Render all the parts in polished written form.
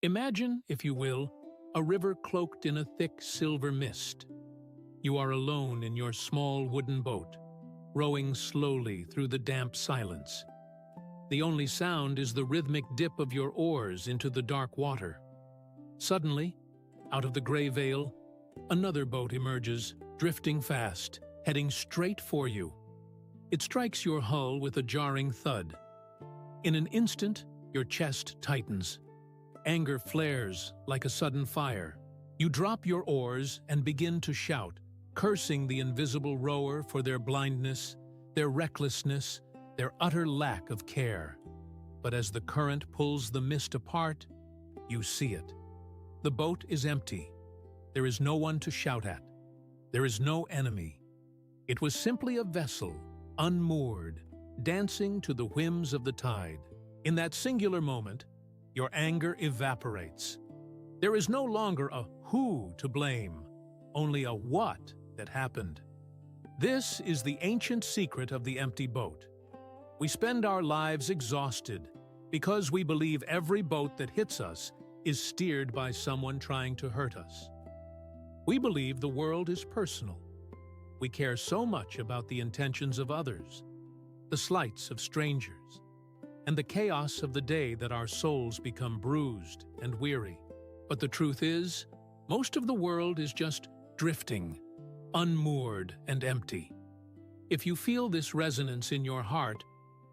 Imagine, if you will, a river cloaked in a thick silver mist. You are alone in your small wooden boat, rowing slowly through the damp silence. The only sound is the rhythmic dip of your oars into the dark water. Suddenly, out of the gray veil, another boat emerges, drifting fast, heading straight for you. It strikes your hull with a jarring thud. In an instant, your chest tightens. Anger flares like a sudden fire. You drop your oars and begin to shout, cursing the invisible rower for their blindness, their recklessness, their utter lack of care. But as the current pulls the mist apart, you see it. The boat is empty. There is no one to shout at. There is no enemy. It was simply a vessel, unmoored, dancing to the whims of the tide. In that singular moment, your anger evaporates. There is no longer a who to blame, only a what that happened. This is the ancient secret of the empty boat. We spend our lives exhausted because we believe every boat that hits us is steered by someone trying to hurt us. We believe the world is personal. We care so much about the intentions of others, the slights of strangers, and the chaos of the day that our souls become bruised and weary. But the truth is, most of the world is just drifting, unmoored and empty. If you feel this resonance in your heart,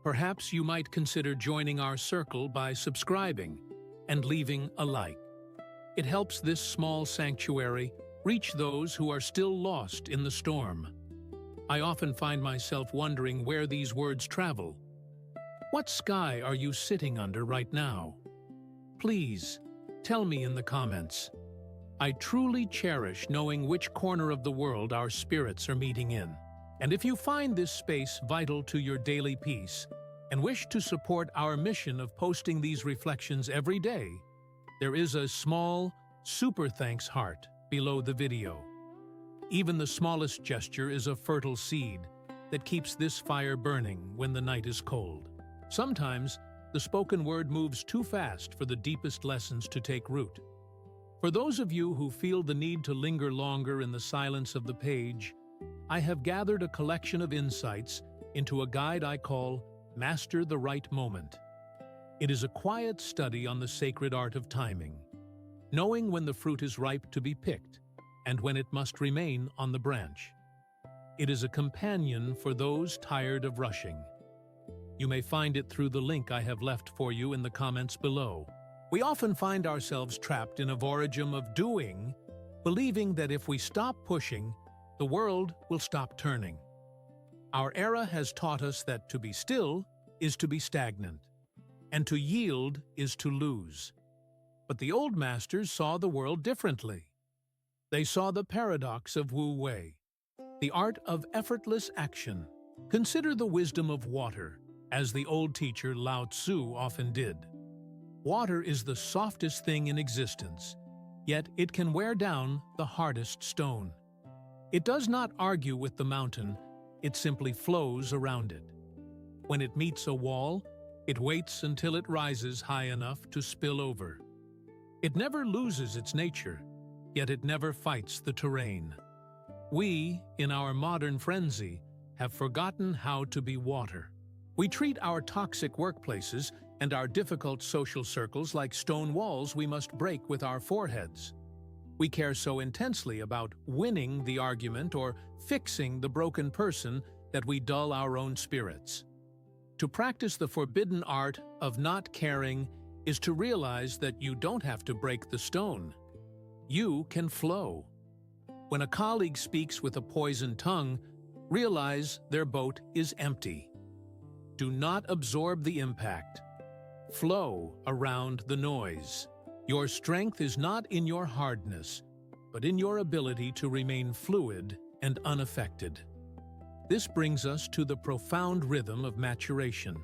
perhaps you might consider joining our circle by subscribing and leaving a like. It helps this small sanctuary reach those who are still lost in the storm. I often find myself wondering where these words travel. What sky are you sitting under right now? Please, tell me in the comments. I truly cherish knowing which corner of the world our spirits are meeting in. And if you find this space vital to your daily peace and wish to support our mission of posting these reflections every day, there is a small, super thanks heart below the video. Even the smallest gesture is a fertile seed that keeps this fire burning when the night is cold. Sometimes, the spoken word moves too fast for the deepest lessons to take root. For those of you who feel the need to linger longer in the silence of the page, I have gathered a collection of insights into a guide I call Master the Right Moment. It is a quiet study on the sacred art of timing, knowing when the fruit is ripe to be picked and when it must remain on the branch. It is a companion for those tired of rushing. You may find it through the link I have left for you in the comments below. We often find ourselves trapped in a voragem of doing, believing that if we stop pushing, the world will stop turning. Our era has taught us that to be still is to be stagnant, and to yield is to lose. But the old masters saw the world differently. They saw the paradox of Wu Wei, the art of effortless action. Consider the wisdom of water, as the old teacher Lao Tzu often did. Water is the softest thing in existence, yet it can wear down the hardest stone. It does not argue with the mountain, it simply flows around it. When it meets a wall, it waits until it rises high enough to spill over. It never loses its nature, yet it never fights the terrain. We, in our modern frenzy, have forgotten how to be water. We treat our toxic workplaces and our difficult social circles like stone walls we must break with our foreheads. We care so intensely about winning the argument or fixing the broken person that we dull our own spirits. To practice the forbidden art of not caring is to realize that you don't have to break the stone. You can flow. When a colleague speaks with a poisoned tongue, realize their boat is empty. Do not absorb the impact. Flow around the noise. Your strength is not in your hardness, but in your ability to remain fluid and unaffected. This brings us to the profound rhythm of maturation.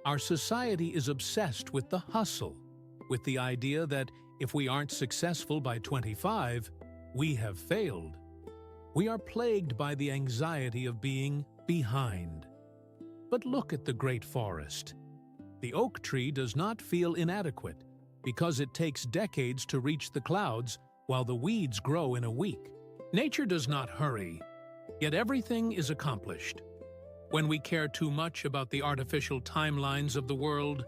Our society is obsessed with the hustle, with the idea that if we aren't successful by 25, we have failed. We are plagued by the anxiety of being behind. But look at the great forest. The oak tree does not feel inadequate because it takes decades to reach the clouds while the weeds grow in a week. Nature does not hurry, yet everything is accomplished. When we care too much about the artificial timelines of the world,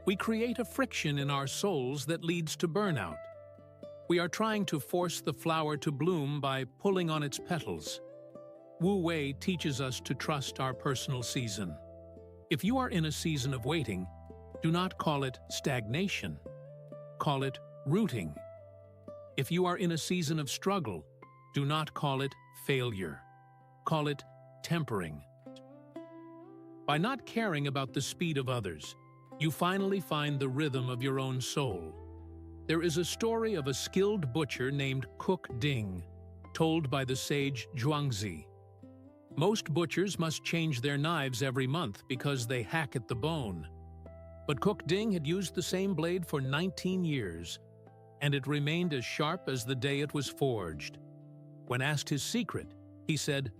we create a friction in our souls that leads to burnout. We are trying to force the flower to bloom by pulling on its petals. Wu Wei teaches us to trust our personal season. If you are in a season of waiting, do not call it stagnation. Call it rooting. If you are in a season of struggle, do not call it failure. Call it tempering. By not caring about the speed of others, you finally find the rhythm of your own soul. There is a story of a skilled butcher named Cook Ding, told by the sage Zhuangzi. Most butchers must change their knives every month because they hack at the bone. But Cook Ding had used the same blade for 19 years, and it remained as sharp as the day it was forged. When asked his secret, he said,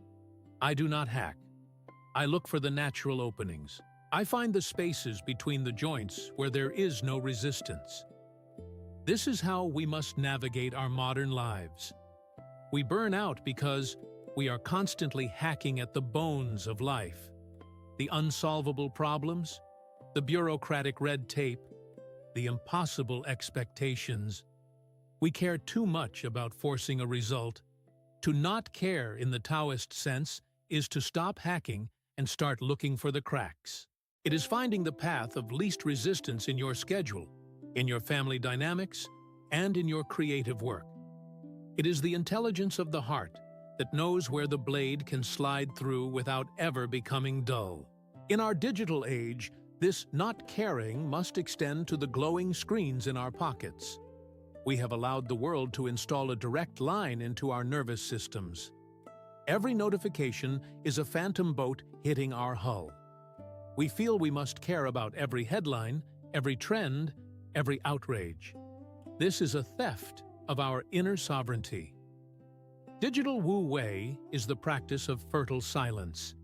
"I do not hack. I look for the natural openings. I find the spaces between the joints where there is no resistance." This is how we must navigate our modern lives. We burn out because we are constantly hacking at the bones of life. The unsolvable problems, the bureaucratic red tape, the impossible expectations. We care too much about forcing a result. To not care in the Taoist sense is to stop hacking and start looking for the cracks. It is finding the path of least resistance in your schedule, in your family dynamics, and in your creative work. It is the intelligence of the heart that knows where the blade can slide through without ever becoming dull. In our digital age, this not caring must extend to the glowing screens in our pockets. We have allowed the world to install a direct line into our nervous systems. Every notification is a phantom boat hitting our hull. We feel we must care about every headline, every trend, every outrage. This is a theft of our inner sovereignty. Digital Wu Wei is the practice of fertile silence.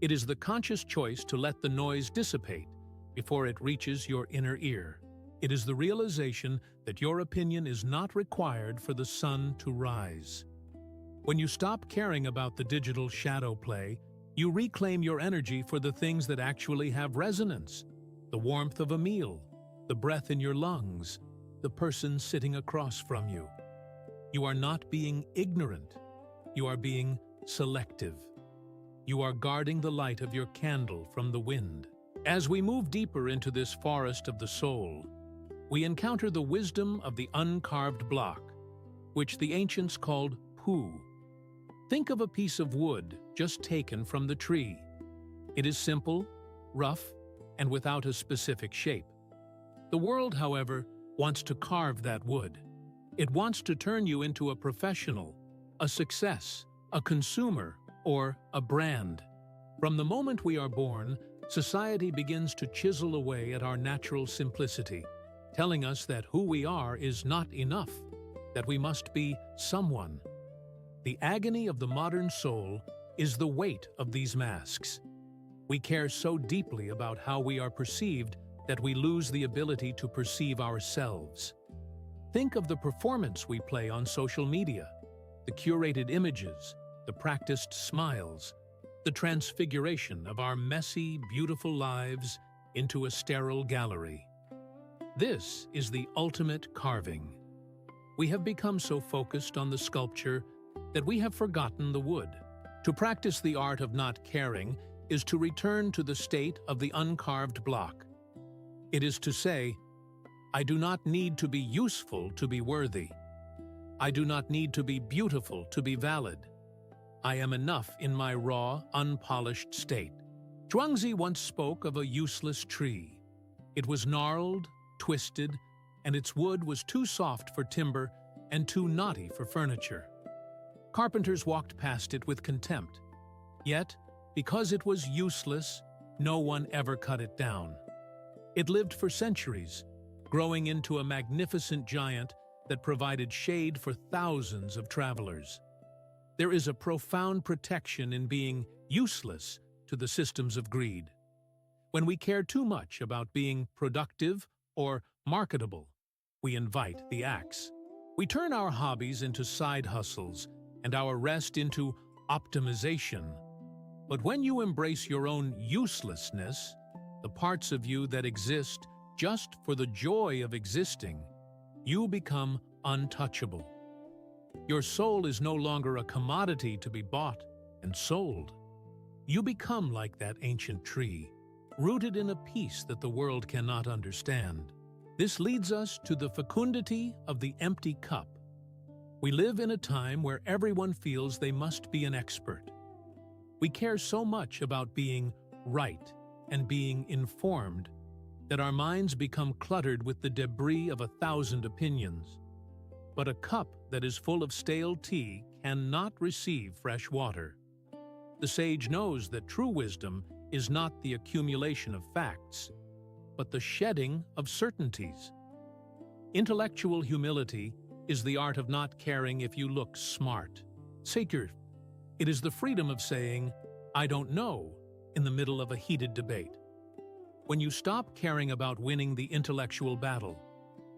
It is the conscious choice to let the noise dissipate before it reaches your inner ear. It is the realization that your opinion is not required for the sun to rise. When you stop caring about the digital shadow play, you reclaim your energy for the things that actually have resonance: the warmth of a meal, the breath in your lungs, the person sitting across from you. You are not being ignorant. You are being selective. You are guarding the light of your candle from the wind. As we move deeper into this forest of the soul, we encounter the wisdom of the uncarved block, which the ancients called Pu. Think of a piece of wood just taken from the tree. It is simple, rough, and without a specific shape. The world, however, wants to carve that wood. It wants to turn you into a professional, a success, a consumer, or a brand. From the moment we are born, society begins to chisel away at our natural simplicity, telling us that who we are is not enough, that we must be someone. The agony of the modern soul is the weight of these masks. We care so deeply about how we are perceived that we lose the ability to perceive ourselves. Think of the performance we play on social media, the curated images, the practiced smiles, the transfiguration of our messy, beautiful lives into a sterile gallery. This is the ultimate carving. We have become so focused on the sculpture that we have forgotten the wood. To practice the art of not caring is to return to the state of the uncarved block. It is to say, I do not need to be useful to be worthy. I do not need to be beautiful to be valid. I am enough in my raw, unpolished state. Zhuangzi once spoke of a useless tree. It was gnarled, twisted, and its wood was too soft for timber and too knotty for furniture. Carpenters walked past it with contempt. Yet, because it was useless, no one ever cut it down. It lived for centuries, growing into a magnificent giant that provided shade for thousands of travelers. There is a profound protection in being useless to the systems of greed. When we care too much about being productive or marketable, we invite the axe. We turn our hobbies into side hustles and our rest into optimization. But when you embrace your own uselessness, the parts of you that exist just for the joy of existing, you become untouchable. Your soul is no longer a commodity to be bought and sold. You become like that ancient tree, rooted in a peace that the world cannot understand. This leads us to the fecundity of the empty cup. We live in a time where everyone feels they must be an expert. We care so much about being right and being informed that our minds become cluttered with the debris of 1,000 opinions. But a cup that is full of stale tea cannot receive fresh water. The sage knows that true wisdom is not the accumulation of facts, but the shedding of certainties. Intellectual humility is the art of not caring if you look smart. Sacred. It is the freedom of saying, "I don't know," in the middle of a heated debate. When you stop caring about winning the intellectual battle,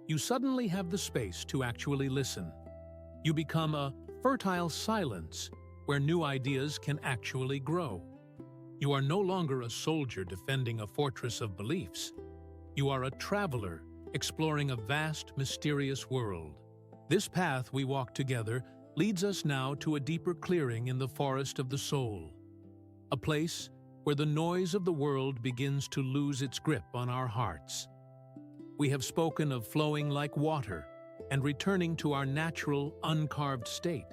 you suddenly have the space to actually listen. You become a fertile silence where new ideas can actually grow. You are no longer a soldier defending a fortress of beliefs. You are a traveler exploring a vast, mysterious world. This path we walk together leads us now to a deeper clearing in the forest of the soul, a place where the noise of the world begins to lose its grip on our hearts. We have spoken of flowing like water and returning to our natural, uncarved state.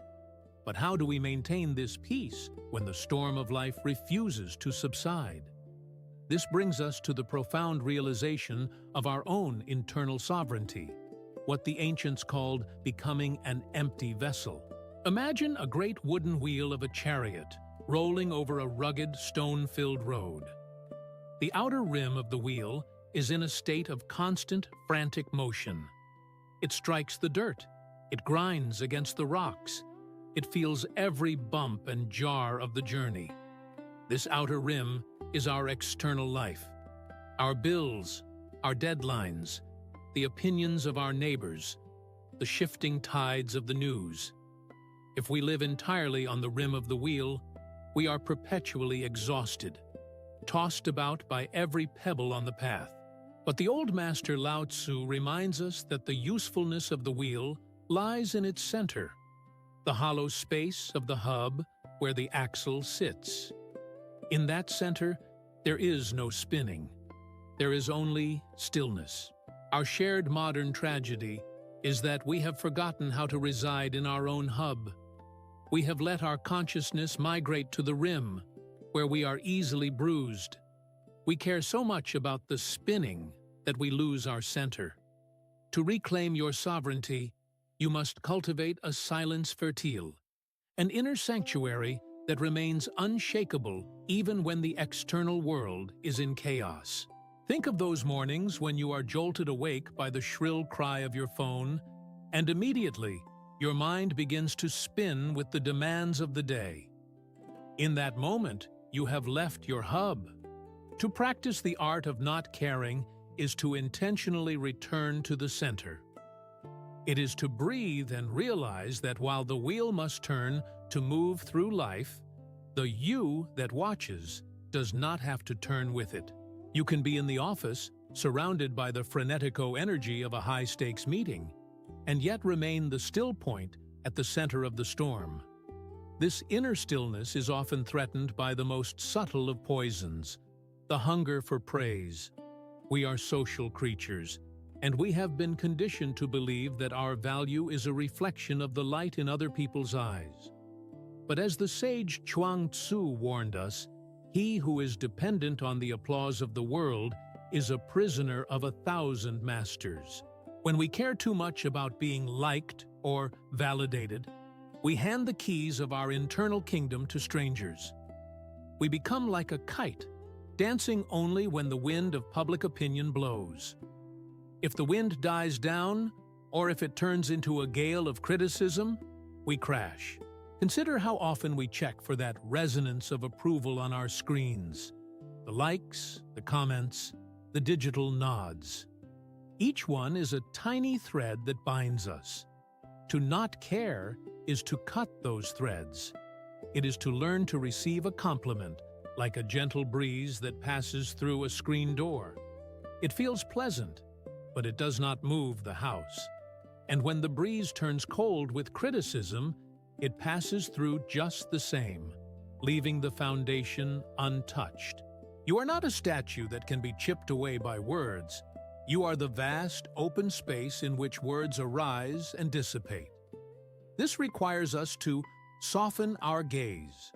But how do we maintain this peace when the storm of life refuses to subside? This brings us to the profound realization of our own internal sovereignty, what the ancients called becoming an empty vessel. Imagine a great wooden wheel of a chariot rolling over a rugged, stone-filled road. The outer rim of the wheel is in a state of constant, frantic motion. It strikes the dirt, it grinds against the rocks, it feels every bump and jar of the journey. This outer rim is our external life, our bills, our deadlines, the opinions of our neighbors, the shifting tides of the news. If we live entirely on the rim of the wheel, we are perpetually exhausted, tossed about by every pebble on the path. But the old master Lao Tzu reminds us that the usefulness of the wheel lies in its center, the hollow space of the hub where the axle sits. In that center, there is no spinning. There is only stillness. Our shared modern tragedy is that we have forgotten how to reside in our own hub. We have let our consciousness migrate to the rim, where we are easily bruised. We care so much about the spinning that we lose our center. To reclaim your sovereignty, you must cultivate a silence fertile, an inner sanctuary that remains unshakable even when the external world is in chaos. Think of those mornings when you are jolted awake by the shrill cry of your phone, and immediately your mind begins to spin with the demands of the day. In that moment, you have left your hub. To practice the art of not caring is to intentionally return to the center. It is to breathe and realize that while the wheel must turn to move through life, the you that watches does not have to turn with it. You can be in the office, surrounded by the frenetico energy of a high-stakes meeting, and yet remain the still point at the center of the storm. This inner stillness is often threatened by the most subtle of poisons, the hunger for praise. We are social creatures, and we have been conditioned to believe that our value is a reflection of the light in other people's eyes. But as the sage Chuang Tzu warned us, he who is dependent on the applause of the world is a prisoner of 1,000 masters. When we care too much about being liked or validated, we hand the keys of our internal kingdom to strangers. We become like a kite, dancing only when the wind of public opinion blows. If the wind dies down, or if it turns into a gale of criticism, we crash. Consider how often we check for that resonance of approval on our screens. The likes, the comments, the digital nods. Each one is a tiny thread that binds us. To not care is to cut those threads. It is to learn to receive a compliment, like a gentle breeze that passes through a screen door. It feels pleasant, but it does not move the house. And when the breeze turns cold with criticism, it passes through just the same, leaving the foundation untouched. You are not a statue that can be chipped away by words. You are the vast, open space in which words arise and dissipate. This requires us to soften our gaze.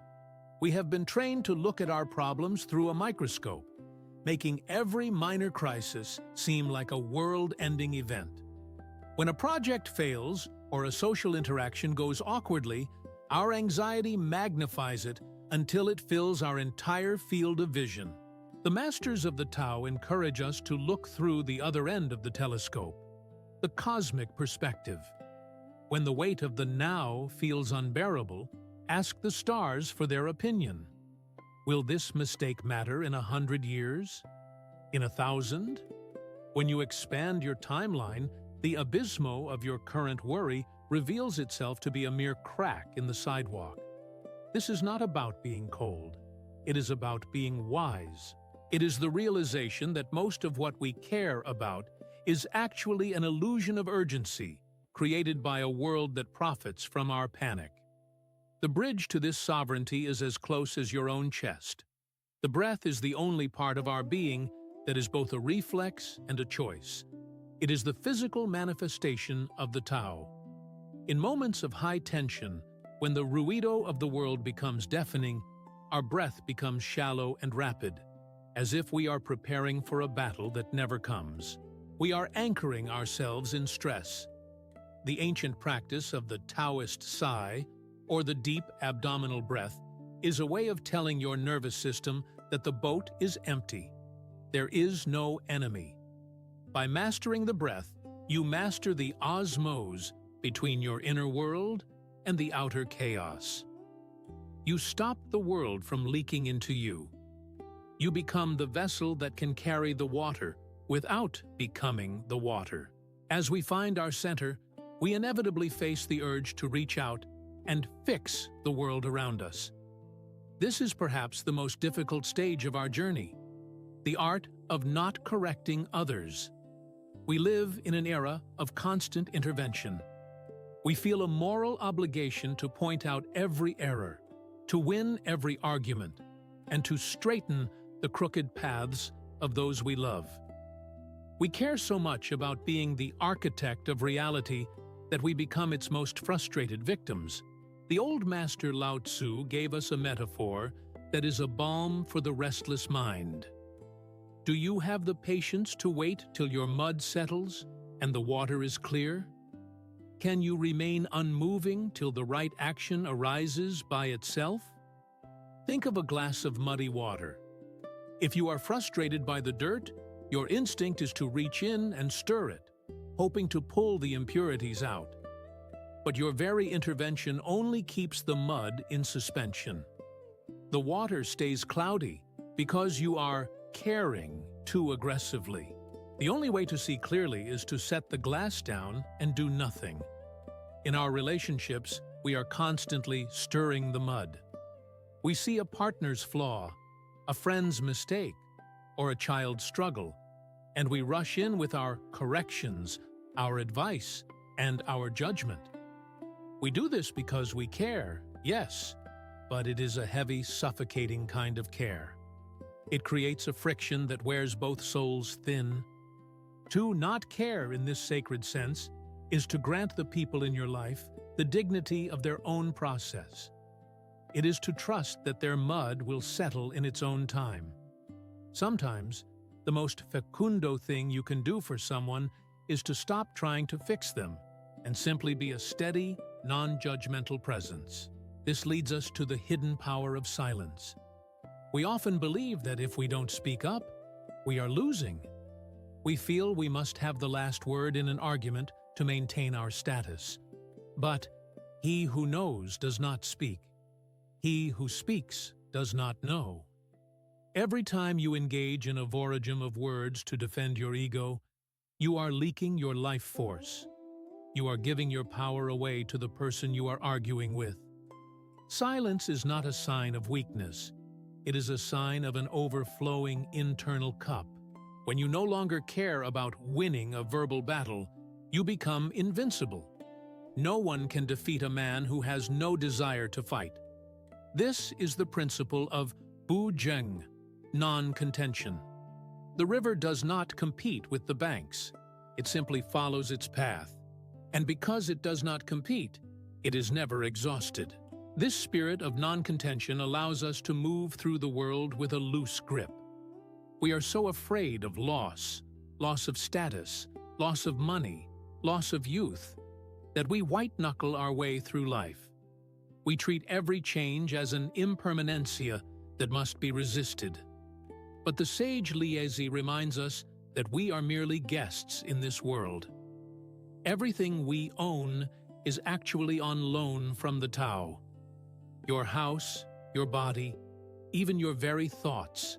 We have been trained to look at our problems through a microscope, making every minor crisis seem like a world-ending event. When a project fails or a social interaction goes awkwardly, our anxiety magnifies it until it fills our entire field of vision. The masters of the Tao encourage us to look through the other end of the telescope, the cosmic perspective. When the weight of the now feels unbearable, ask the stars for their opinion. Will this mistake matter in 100 years? In 1,000? When you expand your timeline, the abysmo of your current worry reveals itself to be a mere crack in the sidewalk. This is not about being cold. It is about being wise. It is the realization that most of what we care about is actually an illusion of urgency created by a world that profits from our panic. The bridge to this sovereignty is as close as your own chest. The breath is the only part of our being that is both a reflex and a choice. It is the physical manifestation of the Tao. In moments of high tension, when the ruido of the world becomes deafening, our breath becomes shallow and rapid, as if we are preparing for a battle that never comes. We are anchoring ourselves in stress. The ancient practice of the Taoist sigh, or the deep abdominal breath, is a way of telling your nervous system that the boat is empty. There is no enemy. By mastering the breath, you master the osmose between your inner world and the outer chaos. You stop the world from leaking into you. You become the vessel that can carry the water without becoming the water. As we find our center, we inevitably face the urge to reach out and fix the world around us. This is perhaps the most difficult stage of our journey, the art of not correcting others. We live in an era of constant intervention. We feel a moral obligation to point out every error, to win every argument, and to straighten the crooked paths of those we love. We care so much about being the architect of reality that we become its most frustrated victims. The old master Lao Tzu gave us a metaphor that is a balm for the restless mind. Do you have the patience to wait till your mud settles and the water is clear? Can you remain unmoving till the right action arises by itself? Think of a glass of muddy water. If you are frustrated by the dirt, your instinct is to reach in and stir it, hoping to pull the impurities out. But your very intervention only keeps the mud in suspension. The water stays cloudy because you are caring too aggressively. The only way to see clearly is to set the glass down and do nothing. In our relationships, we are constantly stirring the mud. We see a partner's flaw, a friend's mistake, or a child's struggle, and we rush in with our corrections, our advice, and our judgment. We do this because we care, yes, but it is a heavy, suffocating kind of care. It creates a friction that wears both souls thin. To not care in this sacred sense is to grant the people in your life the dignity of their own process. It is to trust that their mud will settle in its own time. Sometimes, the most fecundo thing you can do for someone is to stop trying to fix them and simply be a steady, non-judgmental presence. This leads us to the hidden power of silence. We often believe that if we don't speak up, we are losing. We feel we must have the last word in an argument to maintain our status. But he who knows does not speak. He who speaks does not know. Every time you engage in a voragem of words to defend your ego, you are leaking your life force. You are giving your power away to the person you are arguing with. Silence is not a sign of weakness. It is a sign of an overflowing internal cup. When you no longer care about winning a verbal battle, you become invincible. No one can defeat a man who has no desire to fight. This is the principle of Bu Zheng, non-contention. The river does not compete with the banks. It simply follows its path. And because it does not compete, it is never exhausted. This spirit of non-contention allows us to move through the world with a loose grip. We are so afraid of loss of status, loss of money, loss of youth, that we white-knuckle our way through life. We treat every change as an impermanencia that must be resisted. But the sage Liezi reminds us that we are merely guests in this world. Everything we own is actually on loan from the Tao. Your house, your body, even your very thoughts.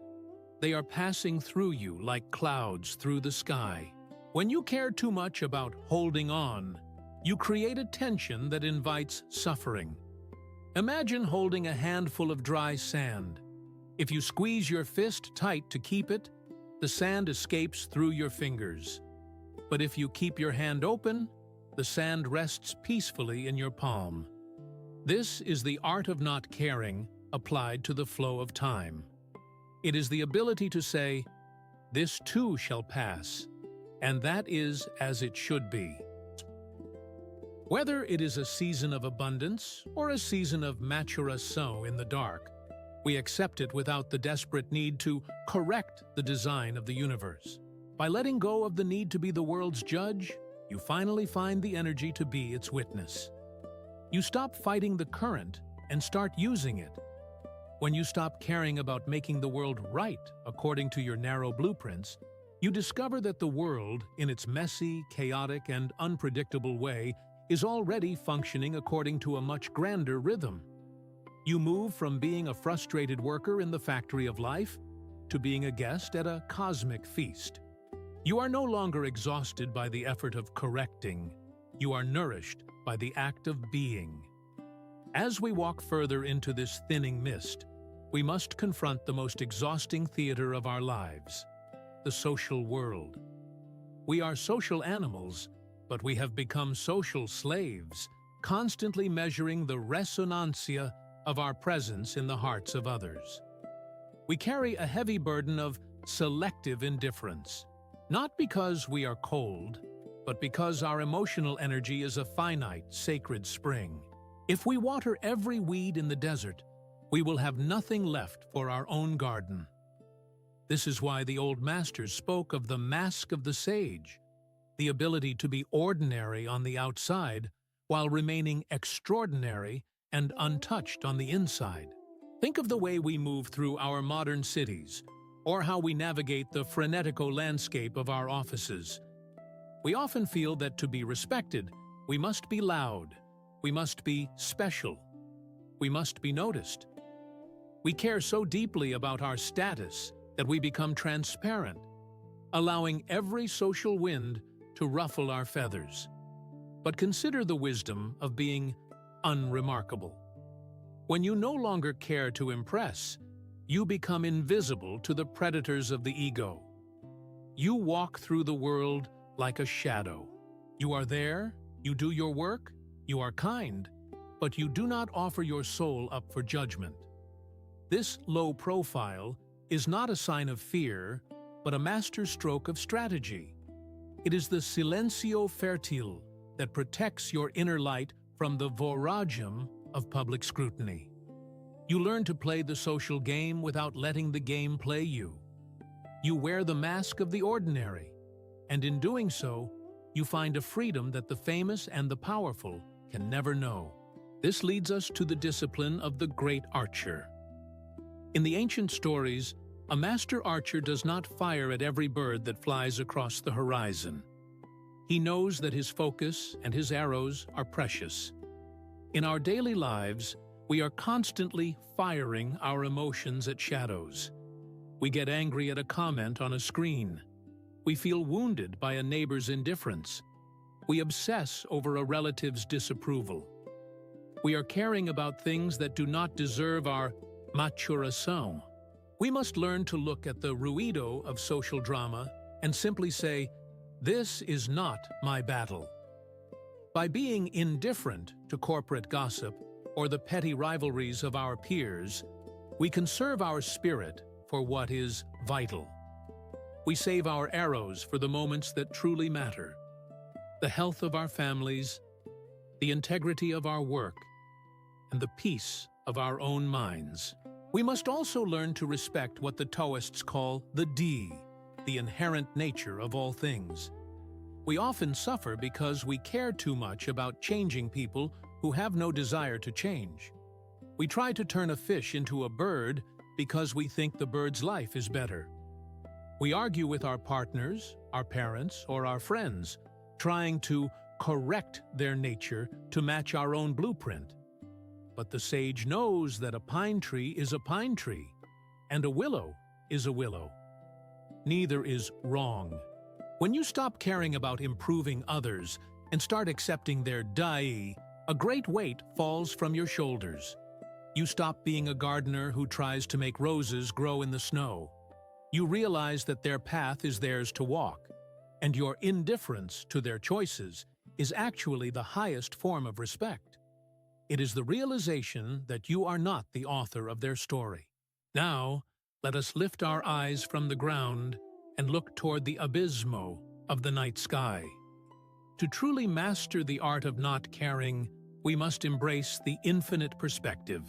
They are passing through you like clouds through the sky. When you care too much about holding on, you create a tension that invites suffering. Imagine holding a handful of dry sand. If you squeeze your fist tight to keep it, the sand escapes through your fingers. But if you keep your hand open, the sand rests peacefully in your palm. This is the art of not caring applied to the flow of time. It is the ability to say, "This too shall pass," and that is as it should be. Whether it is a season of abundance or a season of maturação in the dark, we accept it without the desperate need to correct the design of the universe. By letting go of the need to be the world's judge, you finally find the energy to be its witness. You stop fighting the current and start using it. When you stop caring about making the world right according to your narrow blueprints, you discover that the world, in its messy, chaotic, and unpredictable way, is already functioning according to a much grander rhythm. You move from being a frustrated worker in the factory of life to being a guest at a cosmic feast. You are no longer exhausted by the effort of correcting. You are nourished by the act of being. As we walk further into this thinning mist, we must confront the most exhausting theater of our lives, the social world. We are social animals, but we have become social slaves, constantly measuring the resonancia of our presence in the hearts of others. We carry a heavy burden of selective indifference, not because we are cold, but because our emotional energy is a finite, sacred spring. If we water every weed in the desert, we will have nothing left for our own garden. This is why the old masters spoke of the mask of the sage, the ability to be ordinary on the outside while remaining extraordinary and untouched on the inside. Think of the way we move through our modern cities, or how we navigate the frenetico landscape of our offices. We often feel that to be respected, we must be loud, we must be special, we must be noticed. We care so deeply about our status that we become transparent, allowing every social wind to ruffle our feathers. But consider the wisdom of being unremarkable. When you no longer care to impress, you become invisible to the predators of the ego. You walk through the world like a shadow. You are there, you do your work, you are kind, but you do not offer your soul up for judgment. This low profile is not a sign of fear, but a masterstroke of strategy. It is the silencio fertile that protects your inner light from the voragium of public scrutiny. You learn to play the social game without letting the game play you. You wear the mask of the ordinary, and in doing so, you find a freedom that the famous and the powerful can never know. This leads us to the discipline of the great archer. In the ancient stories, a master archer does not fire at every bird that flies across the horizon. He knows that his focus and his arrows are precious. In our daily lives, we are constantly firing our emotions at shadows. We get angry at a comment on a screen. We feel wounded by a neighbor's indifference. We obsess over a relative's disapproval. We are caring about things that do not deserve our maturation. We must learn to look at the ruido of social drama and simply say, "This is not my battle." By being indifferent to corporate gossip or the petty rivalries of our peers, we conserve our spirit for what is vital. We save our arrows for the moments that truly matter: the health of our families, the integrity of our work, and the peace of our own minds. We must also learn to respect what the Taoists call the Di, the inherent nature of all things. We often suffer because we care too much about changing people who have no desire to change. We try to turn a fish into a bird because we think the bird's life is better. We argue with our partners, our parents, or our friends, trying to correct their nature to match our own blueprint. But the sage knows that a pine tree is a pine tree, and a willow is a willow. Neither is wrong. When you stop caring about improving others and start accepting their dai, a great weight falls from your shoulders. You stop being a gardener who tries to make roses grow in the snow. You realize that their path is theirs to walk, and your indifference to their choices is actually the highest form of respect. It is the realization that you are not the author of their story. Now, let us lift our eyes from the ground and look toward the abysmo of the night sky. To truly master the art of not caring, we must embrace the infinite perspective.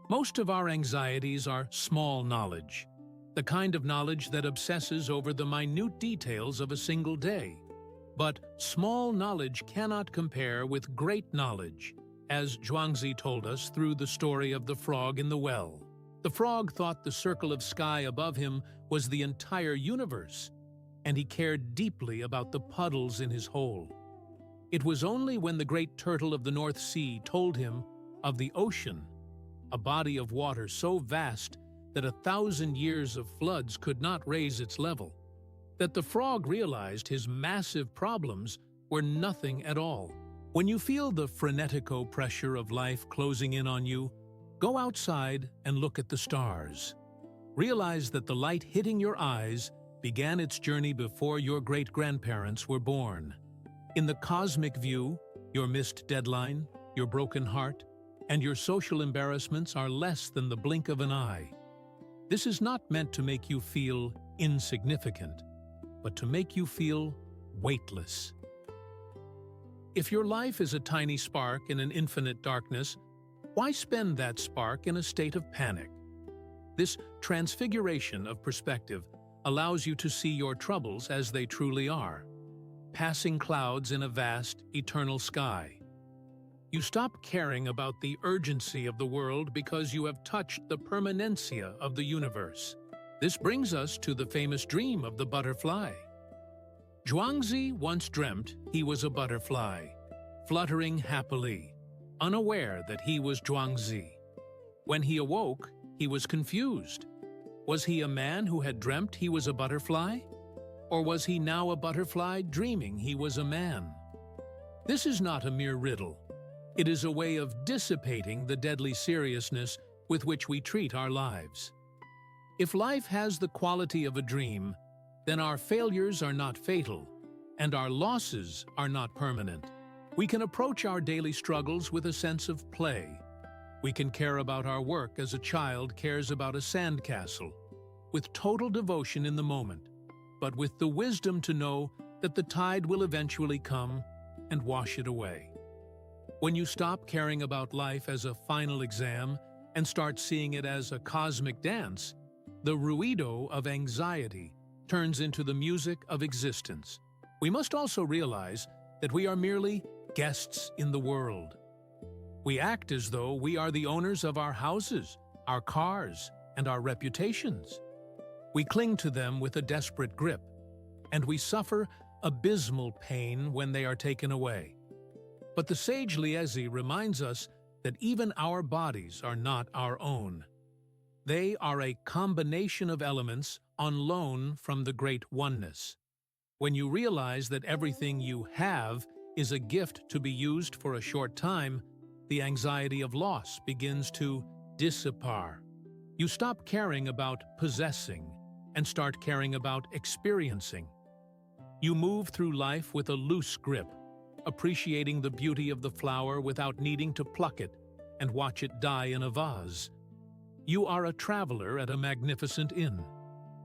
Most of our anxieties are small knowledge, the kind of knowledge that obsesses over the minute details of a single day. But small knowledge cannot compare with great knowledge, as Zhuangzi told us through the story of the frog in the well. The frog thought the circle of sky above him was the entire universe, and he cared deeply about the puddles in his hole. It was only when the great turtle of the North Sea told him of the ocean, a body of water so vast that 1,000 years of floods could not raise its level, that the frog realized his massive problems were nothing at all. When you feel the frenetico pressure of life closing in on you, go outside and look at the stars. Realize that the light hitting your eyes began its journey before your great-grandparents were born. In the cosmic view, your missed deadline, your broken heart, and your social embarrassments are less than the blink of an eye. This is not meant to make you feel insignificant, but to make you feel weightless. If your life is a tiny spark in an infinite darkness, why spend that spark in a state of panic? This transfiguration of perspective allows you to see your troubles as they truly are, passing clouds in a vast, eternal sky. You stop caring about the urgency of the world because you have touched the permanencia of the universe. This brings us to the famous dream of the butterfly. Zhuangzi once dreamt he was a butterfly, fluttering happily, unaware that he was Zhuangzi. When he awoke, he was confused. Was he a man who had dreamt he was a butterfly? Or was he now a butterfly dreaming he was a man? This is not a mere riddle. It is a way of dissipating the deadly seriousness with which we treat our lives. If life has the quality of a dream, then our failures are not fatal, and our losses are not permanent. We can approach our daily struggles with a sense of play. We can care about our work as a child cares about a sandcastle, with total devotion in the moment, but with the wisdom to know that the tide will eventually come and wash it away. When you stop caring about life as a final exam and start seeing it as a cosmic dance, the ruido of anxiety turns into the music of existence. We must also realize that we are merely guests in the world. We act as though we are the owners of our houses, our cars, and our reputations. We cling to them with a desperate grip, and we suffer abysmal pain when they are taken away. But the sage Liezi reminds us that even our bodies are not our own. They are a combination of elements on loan from the Great Oneness. When you realize that everything you have is a gift to be used for a short time, the anxiety of loss begins to dissipate. You stop caring about possessing and start caring about experiencing. You move through life with a loose grip, appreciating the beauty of the flower without needing to pluck it and watch it die in a vase. You are a traveler at a magnificent inn.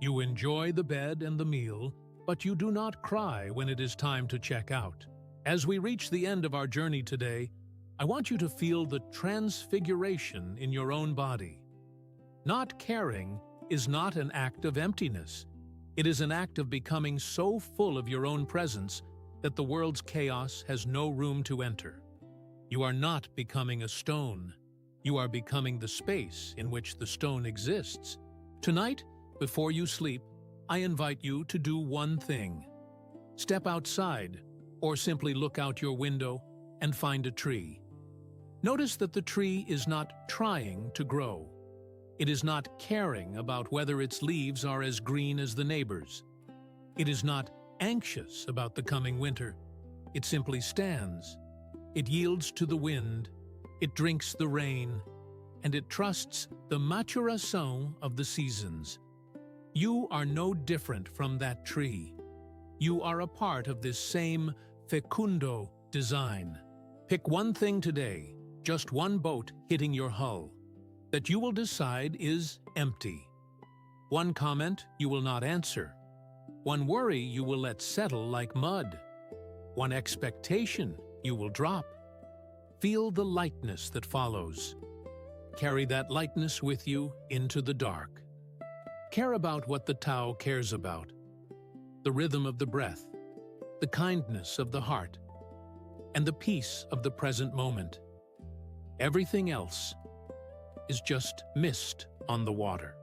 You enjoy the bed and the meal, but you do not cry when it is time to check out. As we reach the end of our journey today, I want you to feel the transfiguration in your own body. Not caring is not an act of emptiness. It is an act of becoming so full of your own presence that the world's chaos has no room to enter. You are not becoming a stone. You are becoming the space in which the stone exists. Tonight, before you sleep, I invite you to do one thing. Step outside, or simply look out your window and find a tree. Notice that the tree is not trying to grow. It is not caring about whether its leaves are as green as the neighbors. It is not anxious about the coming winter. It simply stands. It yields to the wind. It drinks the rain. And it trusts the maturation of the seasons. You are no different from that tree. You are a part of this same fecundo design. Pick one thing today, just one boat hitting your hull, that you will decide is empty. One comment you will not answer. One worry you will let settle like mud. One expectation you will drop. Feel the lightness that follows. Carry that lightness with you into the dark. Care about what the Tao cares about. The rhythm of the breath, the kindness of the heart, and the peace of the present moment. Everything else is just mist on the water.